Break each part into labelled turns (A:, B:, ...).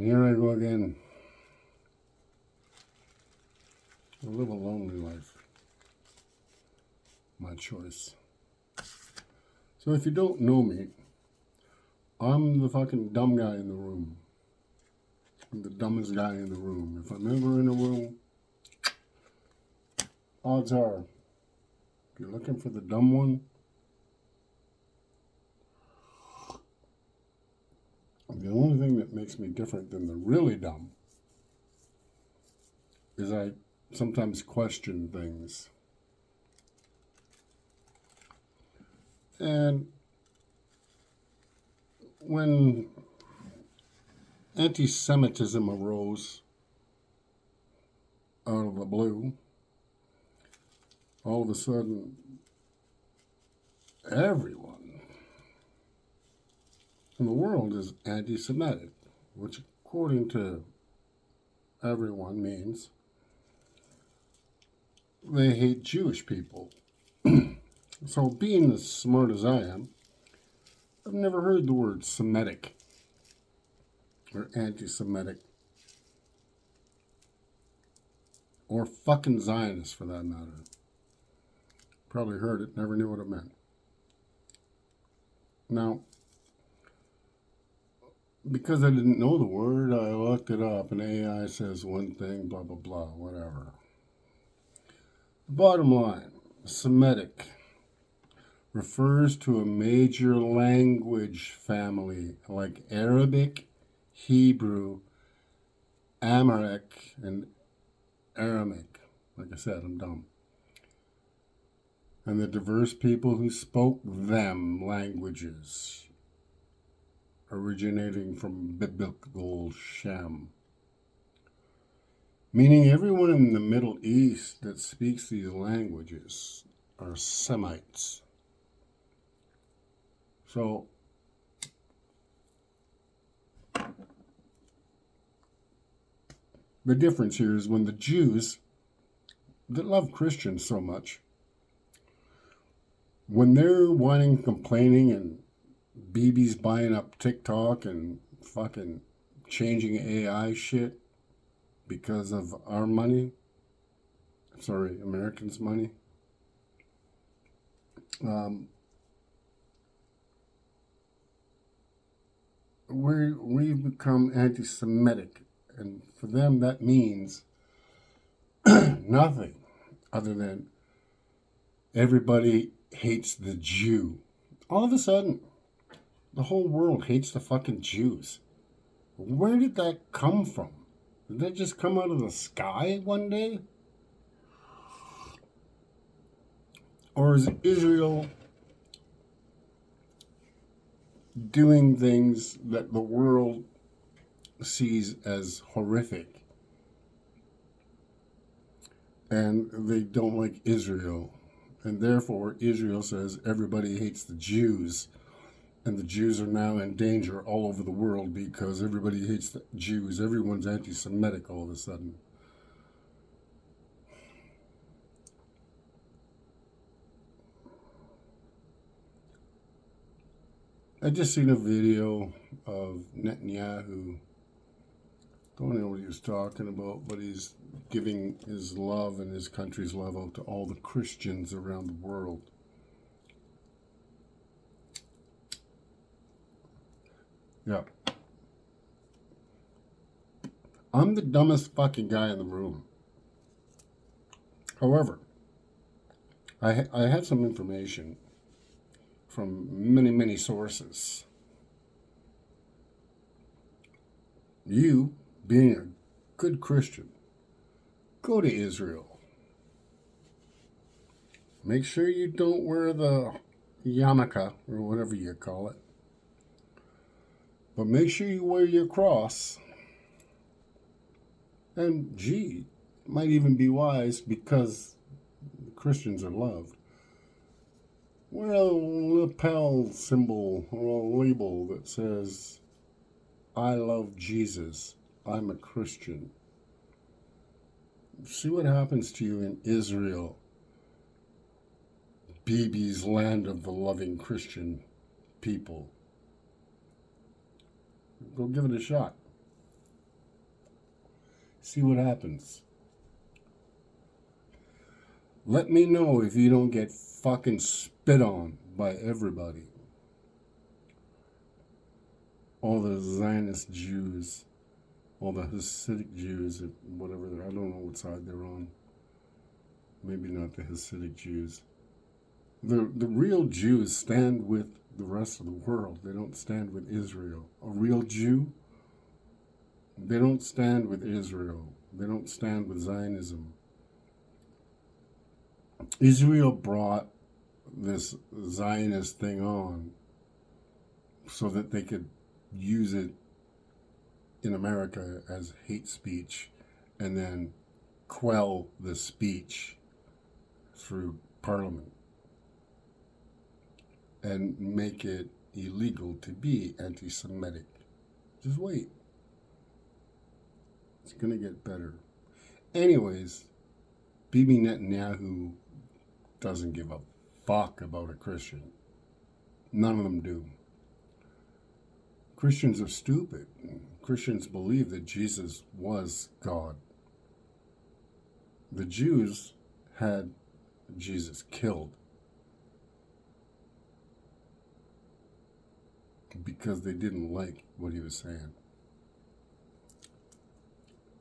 A: Here I go again. I live a lonely life. My choice. So if you don't know me, I'm the fucking dumb guy in the room. I'm the dumbest guy in the room. If I'm ever in a room, odds are, if you're looking for the dumb one, the only thing that makes me different than the really dumb is I sometimes question things. And when anti-Semitism arose out of the blue, all of a sudden, everyone in the world is anti-Semitic, which according to everyone means they hate Jewish people. So being as smart as I am, I've never heard the word Semitic or anti-Semitic or fucking Zionist for that matter. Probably heard it, never knew what it meant. Now, because I didn't know the word, I looked it up and AI says one thing, blah, blah, blah, whatever. Bottom line, Semitic refers to a major language family like Arabic, Hebrew, Amharic, and Aramaic. Like I said, I'm dumb. And the diverse people who spoke them languages, originating from biblical Shem. Meaning everyone in the Middle East that speaks these languages are Semites. So, the difference here is when the Jews that love Christians so much, when they're whining, complaining, and BB's buying up TikTok and fucking changing AI shit because of our money, sorry, Americans' money, we've become anti-Semitic, and for them that means nothing other than everybody hates the Jew. All of a sudden, the whole world hates the fucking Jews. Where did that come from? Did that just come out of the sky one day? Or is Israel doing things that the world sees as horrific? And they don't like Israel. And therefore, Israel says everybody hates the Jews. And the Jews are now in danger all over the world because everybody hates the Jews. Everyone's anti-Semitic all of a sudden. I just seen a video of Netanyahu. Don't know what he was talking about, but he's giving his love and his country's love out to all the Christians around the world. Yeah. I'm the dumbest fucking guy in the room. However, I had some information from many, many sources. You, being a good Christian, go to Israel. Make sure you don't wear the yarmulke, or whatever you call it. But make sure you wear your cross. And gee, it might even be wise because Christians are loved. Wear a lapel symbol or a label that says, I love Jesus. I'm a Christian. See what happens to you in Israel, BB's land of the loving Christian people. Go give it a shot. See what happens. Let me know if you don't get fucking spit on by everybody. All the Zionist Jews, all the Hasidic Jews, whatever, I don't know what side they're on. Maybe not the Hasidic Jews. The real Jews stand with the rest of the world. They don't stand with Israel. A real Jew, they don't stand with Israel. They don't stand with Zionism. Israel brought this Zionist thing on so that they could use it in America as hate speech and then quell the speech through Parliament and make it illegal to be anti-Semitic. Just wait. It's going to get better. Anyways, Bibi Netanyahu doesn't give a fuck about a Christian. None of them do. Christians are stupid. Christians believe that Jesus was God. The Jews had Jesus killed because they didn't like what he was saying.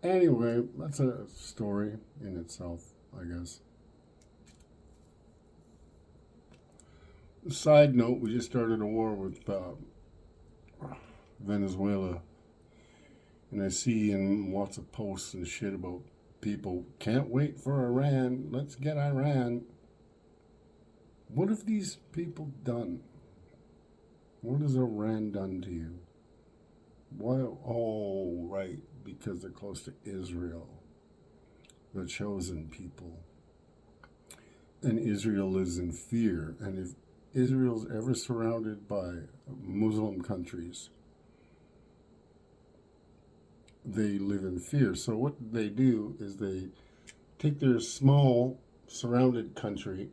A: Anyway, that's a story in itself, I guess. Side note, we just started a war with Venezuela, and I see in lots of posts and shit about people, can't wait for Iran, let's get Iran. What have these people done? What has Iran done to you? Why? Oh, right, because they're close to Israel, the chosen people. And Israel lives in fear. And if Israel's ever surrounded by Muslim countries, they live in fear. So what they do is they take their small surrounded country,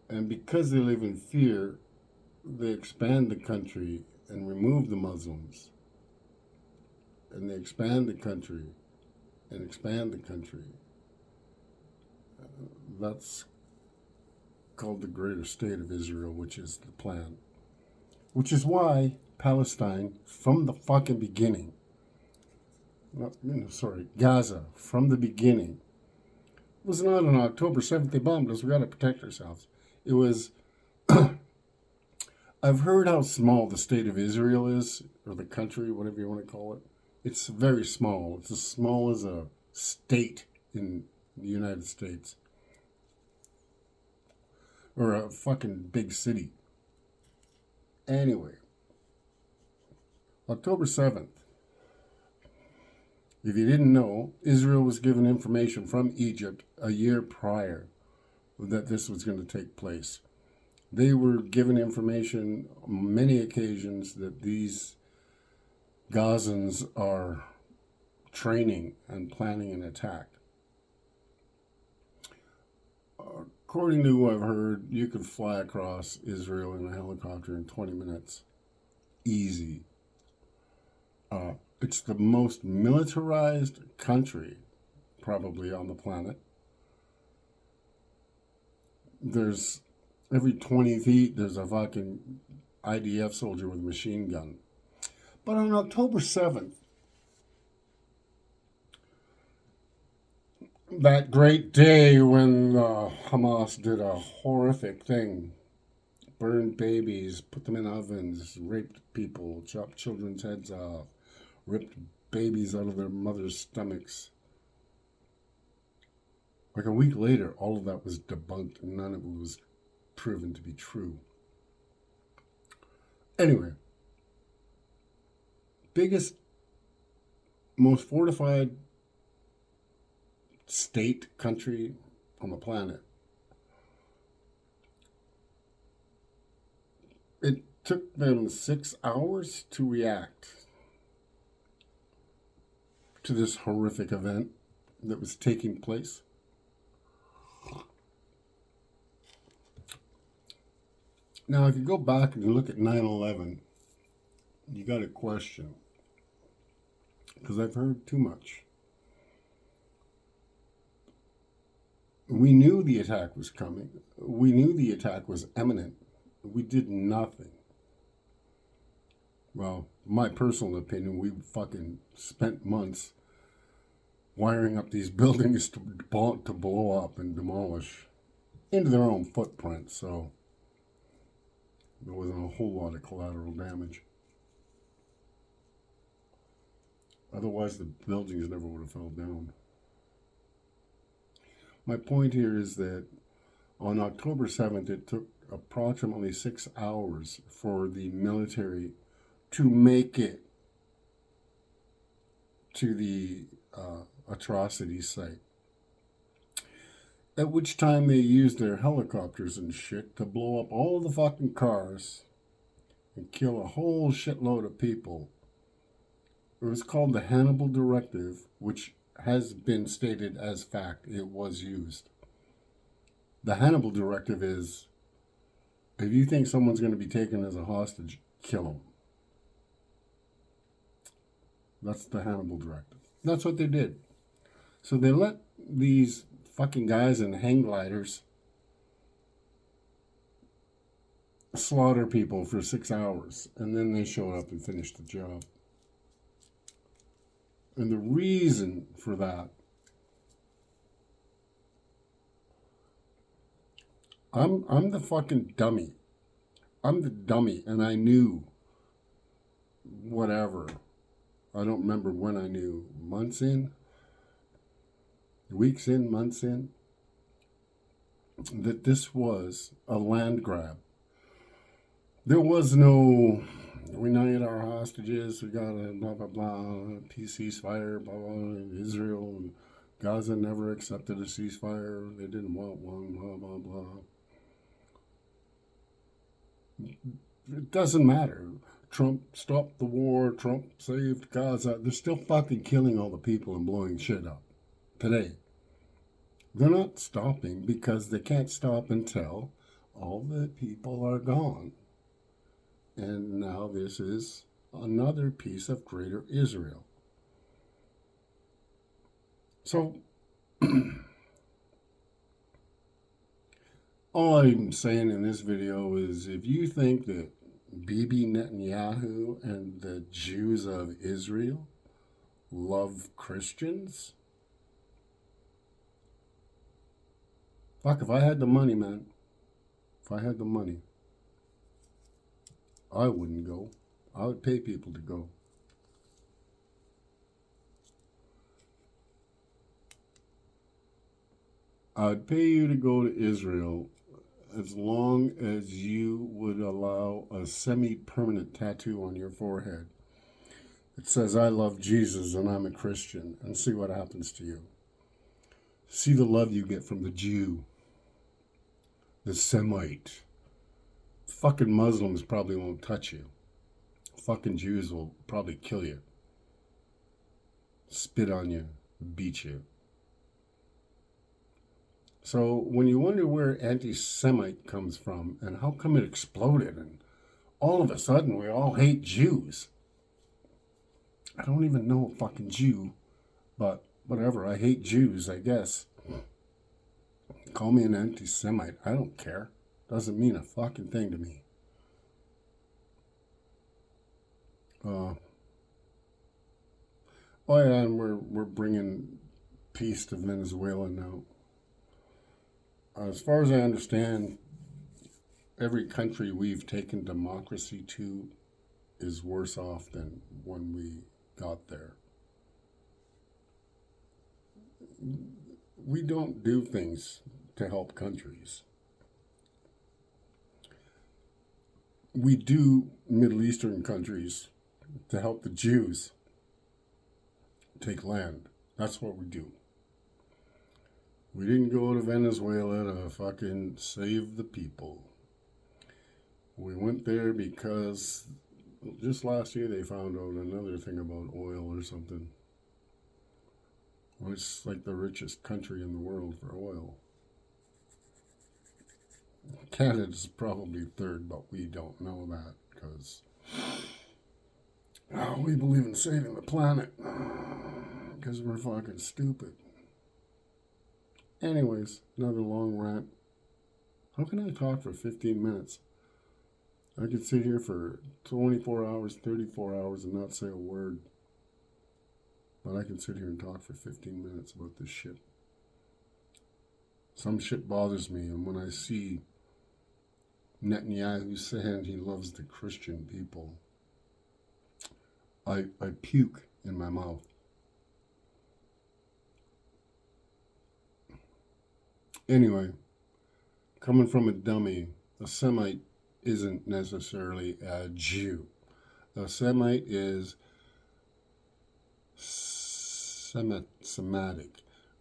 A: and because they live in fear, they expand the country and remove the Muslims. And they expand the country and expand the country. That's called the Greater State of Israel, which is the plan. Which is why Palestine, from the fucking beginning, Gaza, from the beginning, was not on October 7th they bombed us, we got to protect ourselves. It was, I've heard how small the state of Israel is, or the country, whatever you want to call it. It's very small. It's as small as a state in the United States. Or a fucking big city. Anyway, October 7th. If you didn't know, Israel was given information from Egypt a year prior that this was going to take place. They were given information on many occasions that these Gazans are training and planning an attack. According to what I've heard, you could fly across Israel in a helicopter in 20 minutes. Easy. It's the most militarized country probably on the planet. There's every 20 feet, there's a fucking IDF soldier with a machine gun. But on October 7th, that great day when Hamas did a horrific thing, burned babies, put them in ovens, raped people, chopped children's heads off, ripped babies out of their mother's stomachs. Like a week later, all of that was debunked and none of it was proven to be true. Anyway, biggest, most fortified state, country on the planet. It took them 6 hours to react to this horrific event that was taking place. Now, if you go back and look at 9/11, you got a question, because I've heard too much. We knew the attack was coming. We knew the attack was imminent. We did nothing. Well, my personal opinion, we fucking spent months wiring up these buildings to blow up and demolish into their own footprint, so there wasn't a whole lot of collateral damage. Otherwise, the buildings never would have fell down. My point here is that on October 7th, it took approximately 6 hours for the military to make it to the atrocity site. At which time they used their helicopters and shit to blow up all the fucking cars and kill a whole shitload of people. It was called the Hannibal Directive, which has been stated as fact. It was used. The Hannibal Directive is, if you think someone's going to be taken as a hostage, kill them. That's the Hannibal Directive. That's what they did. So they let these fucking guys in hang gliders slaughter people for 6 hours, and then they showed up and finished the job. And the reason for that, I'm the fucking dummy. I'm the dummy, and I knew whatever. I don't remember when I knew. Months in? Weeks in? Months in? That this was a land grab. There was no, we need our hostages, we got a blah, blah, blah, peace ceasefire, blah, blah, Israel and Gaza never accepted a ceasefire, they didn't want one, blah, blah, blah. It doesn't matter. Trump stopped the war, Trump saved Gaza. They're still fucking killing all the people and blowing shit up today. They're not stopping because they can't stop until all the people are gone. And now this is another piece of greater Israel. So, all I'm saying in this video is if you think that Bibi Netanyahu and the Jews of Israel love Christians, fuck, if I had the money, man, if I had the money, I wouldn't go. I would pay people to go. I'd pay you to go to Israel as long as you would allow a semi-permanent tattoo on your forehead. It says, I love Jesus and I'm a Christian, and see what happens to you. See the love you get from the Jew, the Semite. Fucking Muslims probably won't touch you. Fucking Jews will probably kill you, spit on you, beat you. So when you wonder where anti-Semite comes from and how come it exploded and all of a sudden we all hate Jews. I don't even know a fucking Jew, but whatever, I hate Jews, I guess. Call me an anti-Semite, I don't care. Doesn't mean a fucking thing to me. Oh yeah, and we're bringing peace to Venezuela now. As far as I understand, every country we've taken democracy to is worse off than when we got there. We don't do things to help countries. We do Middle Eastern countries to help the Jews take land. That's what we do. We didn't go to Venezuela to fucking save the people. We went there because just last year they found out another thing about oil or something. Well, it's like the richest country in the world for oil. Canada's probably third, but we don't know that because we believe in saving the planet because we're fucking stupid. Anyways, another long rant. How can I talk for 15 minutes? I could sit here for 24 hours, 34 hours and not say a word. But I can sit here and talk for 15 minutes about this shit. Some shit bothers me, and when I see Netanyahu saying he loves the Christian people, I puke in my mouth. Anyway, coming from a dummy, a Semite isn't necessarily a Jew. A Semite is Semitic.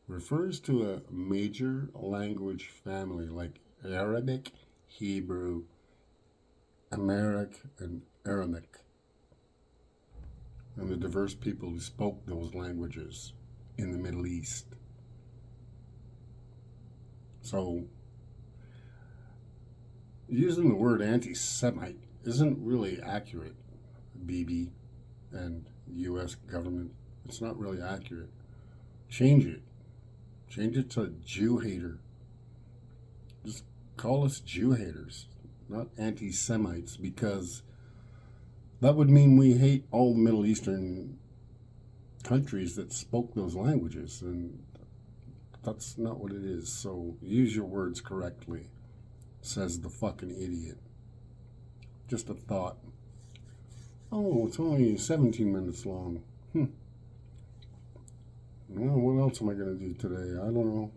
A: Refers to a major language family like Arabic, Hebrew, Amharic, and Aramaic, and the diverse people who spoke those languages in the Middle East. So, using the word anti-Semite isn't really accurate, BB and U.S. government. It's not really accurate. Change it. Change it to Jew hater. Just call us Jew haters, not anti-Semites, because that would mean we hate all Middle Eastern countries that spoke those languages, and that's not what it is. So use your words correctly, says the fucking idiot. Just a thought. Oh, it's only 17 minutes long. Well, what else am I going to do today? I don't know.